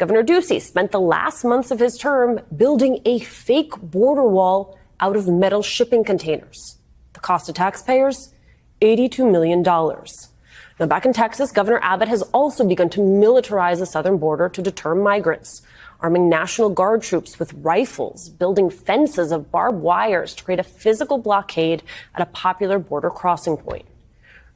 Governor Ducey spent the last months of his term building a fake border wall out of metal shipping containers. The cost to taxpayers, $82 million. Now, back in Texas, Governor Abbott has also begun to militarize the southern border to deter migrants, arming National Guard troops with rifles, building fences of barbed wires to create a physical blockade at a popular border crossing point.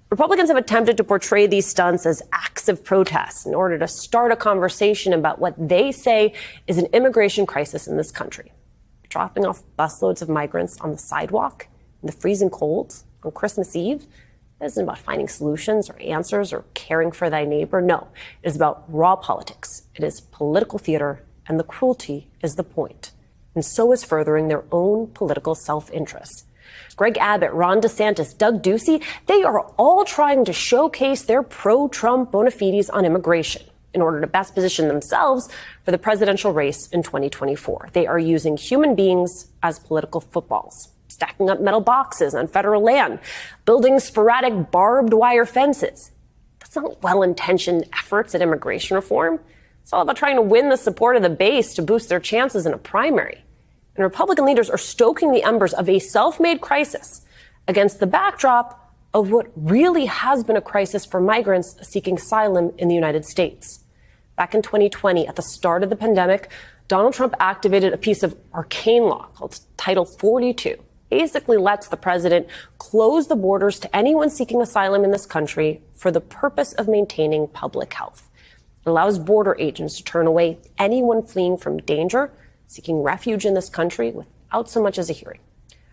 Republicans have attempted to portray these stunts as acts of protest in order to start a conversation about what they say is an immigration crisis in this country. Dropping off busloads of migrants on the sidewalk in the freezing cold on Christmas Eve isn't about finding solutions or answers or caring for thy neighbor. No, it is about raw politics. It is political theater, and the cruelty is the point. And so is furthering their own political self-interest. Greg Abbott, Ron DeSantis, Doug Ducey, they are all trying to showcase their pro-Trump bona fides on immigration in order to best position themselves for the presidential race in 2024. They are using human beings as political footballs, stacking up metal boxes on federal land, building sporadic barbed wire fences. That's not well-intentioned efforts at immigration reform. It's all about trying to win the support of the base to boost their chances in a primary. And Republican leaders are stoking the embers of a self-made crisis against the backdrop of what really has been a crisis for migrants seeking asylum in the United States. Back in 2020, at the start of the pandemic, Donald Trump activated a piece of arcane law called Title 42. Basically lets the president close the borders to anyone seeking asylum in this country for the purpose of maintaining public health. It allows border agents to turn away anyone fleeing from danger, seeking refuge in this country without so much as a hearing.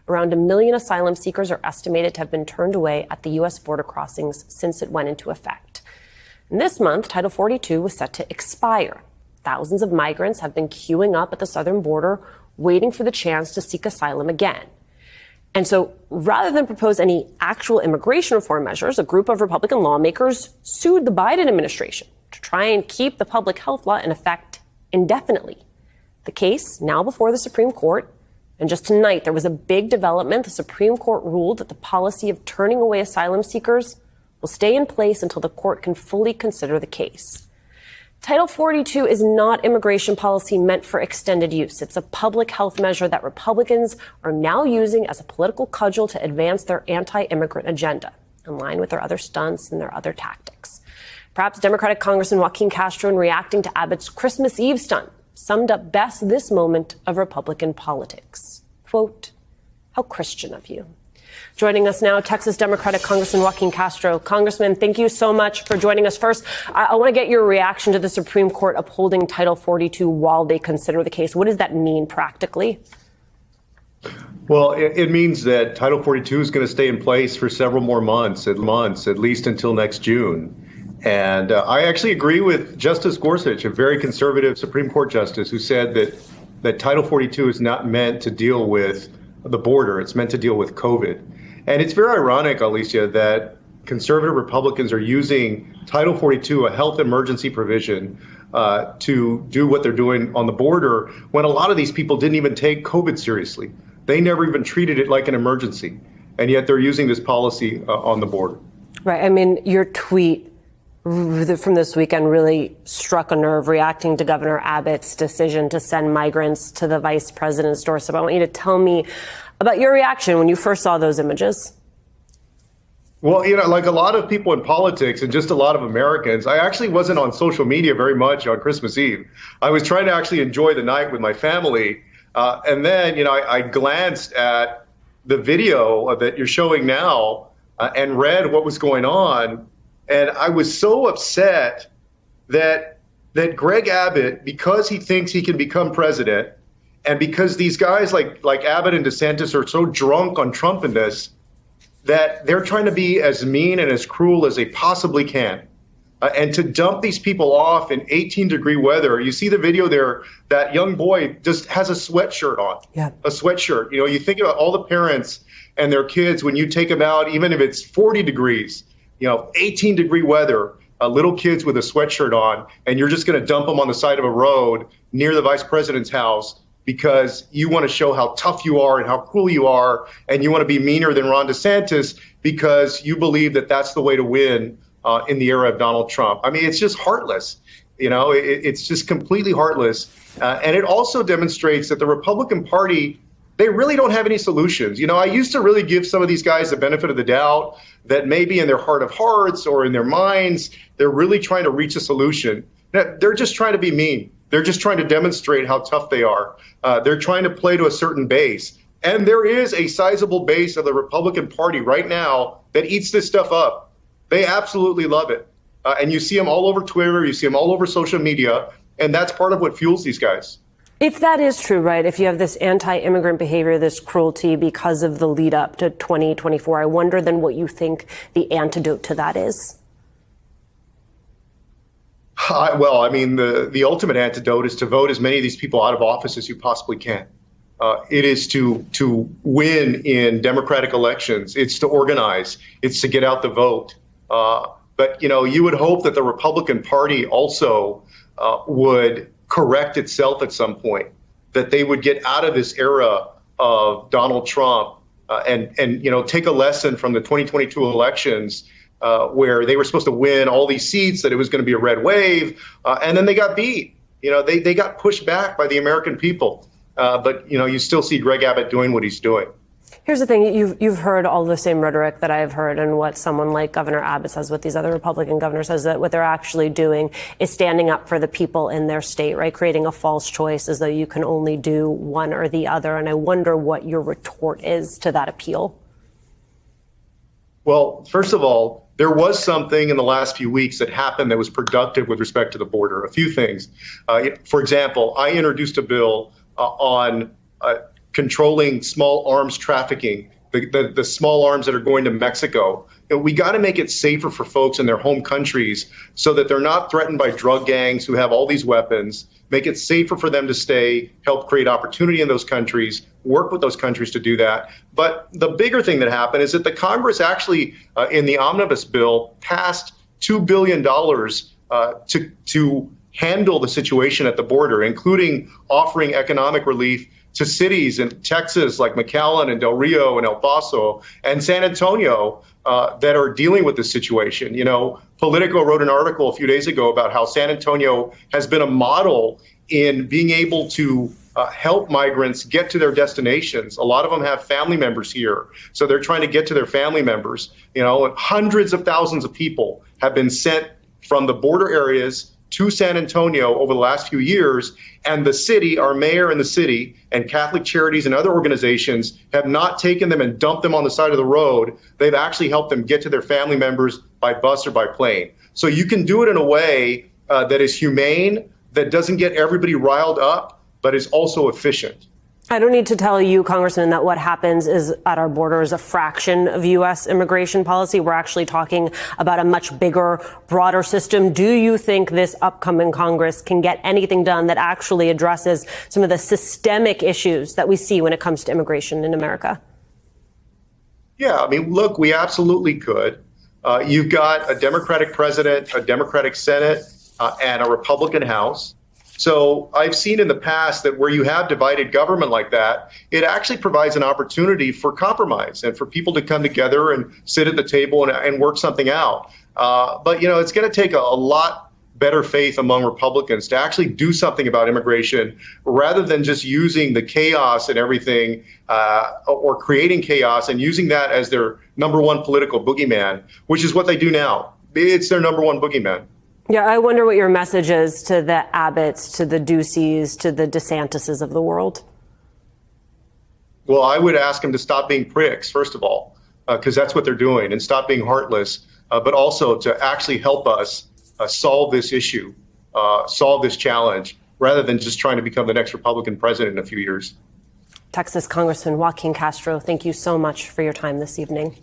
Around 1 million asylum seekers are estimated to have been turned away at the U.S. border crossings since it went into effect. And this month, Title 42 was set to expire. Thousands of migrants have been queuing up at the southern border, waiting for the chance to seek asylum again. And so rather than propose any actual immigration reform measures, a group of Republican lawmakers sued the Biden administration to try and keep the public health law in effect indefinitely. The case now before the Supreme Court. And just tonight, there was a big development. The Supreme Court ruled that the policy of turning away asylum seekers will stay in place until the court can fully consider the case. Title 42 is not immigration policy meant for extended use. It's a public health measure that Republicans are now using as a political cudgel to advance their anti-immigrant agenda, in line with their other stunts and their other tactics. Perhaps Democratic Congressman Joaquin Castro, in reacting to Abbott's Christmas Eve stunt, summed up best this moment of Republican politics. Quote, "How Christian of you." Joining us now, Texas Democratic Congressman Joaquin Castro. Congressman, thank you so much for joining us. First, I want to get your reaction to the Supreme Court upholding Title 42 while they consider the case. What does that mean practically? Well, it means that Title 42 is going to stay in place for several more months, at least until next June. And I actually agree with Justice Gorsuch, a very conservative Supreme Court justice, who said that Title 42 is not meant to deal with the border. It's meant to deal with COVID. And it's very ironic, Alicia, that conservative Republicans are using Title 42, a health emergency provision, to do what they're doing on the border when a lot of these people didn't even take COVID seriously. They never even treated it like an emergency. And yet they're using this policy on the border. Right. I mean, your tweet from this weekend really struck a nerve, reacting to Governor Abbott's decision to send migrants to the vice president's doorstep. I want you to tell me about your reaction when you first saw those images. Well, like a lot of people in politics and just a lot of Americans, I actually wasn't on social media very much on Christmas Eve. I was trying to actually enjoy the night with my family. And then, I glanced at the video that you're showing now and read what was going on. And I was so upset that Greg Abbott, because he thinks he can become president, and because these guys like Abbott and DeSantis are so drunk on Trumpiness, that they're trying to be as mean and as cruel as they possibly can. And to dump these people off in 18-degree weather. You see the video there, that young boy just has a sweatshirt on. Yeah. A sweatshirt. You think about all the parents and their kids when you take them out, even if it's 40 degrees, 18-degree weather, little kids with a sweatshirt on, and you're just going to dump them on the side of a road near the vice president's house because you want to show how tough you are and how cruel you are, and you want to be meaner than Ron DeSantis because you believe that that's the way to win in the era of Donald Trump. I mean, it's just heartless. It's just completely heartless. And it also demonstrates that the Republican Party, they really don't have any solutions. I used to really give some of these guys the benefit of the doubt that maybe in their heart of hearts or in their minds, they're really trying to reach a solution. They're just trying to be mean. They're just trying to demonstrate how tough they are. They're trying to play to a certain base. And there is a sizable base of the Republican Party right now that eats this stuff up. They absolutely love it. And you see them all over Twitter. You see them all over social media. And that's part of what fuels these guys. If that is true, right, if you have this anti-immigrant behavior, this cruelty because of the lead up to 2024, I wonder then what you think the antidote to that is. The ultimate antidote is to vote as many of these people out of office as you possibly can. It is to win in democratic elections. It's to organize. It's to get out the vote. But you would hope that the Republican Party also would correct itself at some point, that they would get out of this era of Donald Trump and take a lesson from the 2022 elections where they were supposed to win all these seats, that it was going to be a red wave, and then they got beat. They got pushed back by the American people. But you still see Greg Abbott doing what he's doing. Here's the thing. You've heard all the same rhetoric that I've heard, and what someone like Governor Abbott says, what these other Republican governors says, that what they're actually doing is standing up for the people in their state, right? Creating a false choice as though you can only do one or the other. And I wonder what your retort is to that appeal. Well, first of all, there was something in the last few weeks that happened that was productive with respect to the border. A few things. For example, I introduced a bill on controlling small arms trafficking, the small arms that are going to Mexico. We got to make it safer for folks in their home countries so that they're not threatened by drug gangs who have all these weapons. Make it safer for them to stay, help create opportunity in those countries, work with those countries to do that. But the bigger thing that happened is that the Congress actually, in the omnibus bill, passed $2 billion to handle the situation at the border, including offering economic relief to cities in Texas like McAllen and Del Rio and El Paso and San Antonio that are dealing with this situation. Politico wrote an article a few days ago about how San Antonio has been a model in being able to help migrants get to their destinations. A lot of them have family members here, so they're trying to get to their family members. Hundreds of thousands of people have been sent from the border areas to San Antonio over the last few years, and the city, our mayor and the city, and Catholic Charities and other organizations have not taken them and dumped them on the side of the road. They've actually helped them get to their family members by bus or by plane. So you can do it in a way that is humane, that doesn't get everybody riled up, but is also efficient. I don't need to tell you, Congressman, that what happens is at our border is a fraction of U.S. immigration policy. We're actually talking about a much bigger, broader system. Do you think this upcoming Congress can get anything done that actually addresses some of the systemic issues that we see when it comes to immigration in America? Yeah, look, we absolutely could. You've got a Democratic president, a Democratic Senate, and a Republican House. So I've seen in the past that where you have divided government like that, it actually provides an opportunity for compromise and for people to come together and sit at the table and work something out. But it's going to take a lot better faith among Republicans to actually do something about immigration rather than just using the chaos and everything or creating chaos and using that as their number one political boogeyman, which is what they do now. It's their number one boogeyman. Yeah, I wonder what your message is to the Abbotts, to the Duceys, to the DeSantises of the world. Well, I would ask them to stop being pricks, first of all, because that's what they're doing, and stop being heartless, but also to actually help us solve this issue, solve this challenge, rather than just trying to become the next Republican president in a few years. Texas Congressman Joaquin Castro, thank you so much for your time this evening.